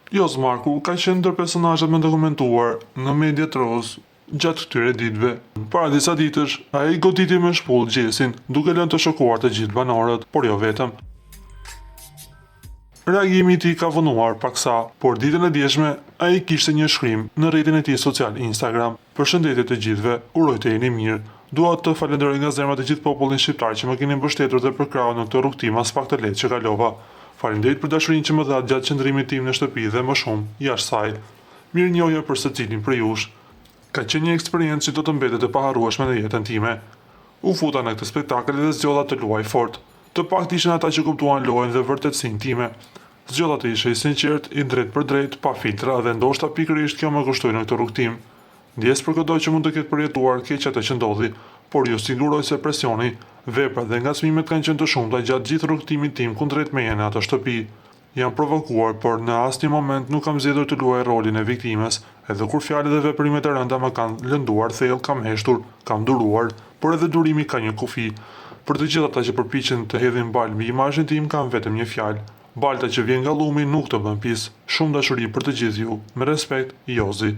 Jos Marku ka qenë ndër personazhet më dokumentuar në mediat roz gjatë këtyre ditëve. Para disa ditësh, ai goditi me shpull Gjesin, duke lënë të shokuar të gjithë banorët, por jo vetëm. Reagimi i tij ka vonuar paksa, por ditën e dieshme ai kishte një shkrim në rrjetin e tij social Instagram. Përshëndetje të gjithëve, uroj të jeni mirë. Dua të falenderoj nga zemra të gjithë popullin shqiptar që më keni mbështetur dhe përkrahur në këtë rrugtim as pak të lehtë që kalova. Faleminderit për dashurinë që më dha gjatë qëndrimit tim në shtëpi dhe më shumë jashtë saj. Mirënjohje për secilin prej jush. Ka qenë një eksperiencë që do të mbetet e paharrueshme në jetën time. U futa në këtë spektakël dhe zgjodha të luaj fort. Të paktën ishin ata që kuptuan lojën dhe vërtetësinë time. Zgjodha të isha i sinqert, i drejt për drejt, pa filtra dhe ndoshta pikërisht kjo më kushtoi në këtë rrugtim. Ndjes për çdo që mund të ketë përjetuar keq atë që ndodhi, por ju siguroj se presioni, veprat dhe ngacmimet kanë qenë të shumta gjatë gjithë rrugtimit tim kundrejt meje në atë shtëpi. Jam provokuar, por në asnjë moment nuk kam zgjedhur të luaj rolin e viktimës, edhe kur fjalët dhe veprimet e rënda më kanë lënduar thellë, kam heshtur, kam duruar, por edhe durimi ka një kufi. Për të gjithë ata që përpiqen të hedhin balë mbi imazhin tim, kam vetëm një fjalë. Balta që vjen nga llumi nuk të bën pis. Shumë dashuri për të gjithë ju. Me respekt, Jozi.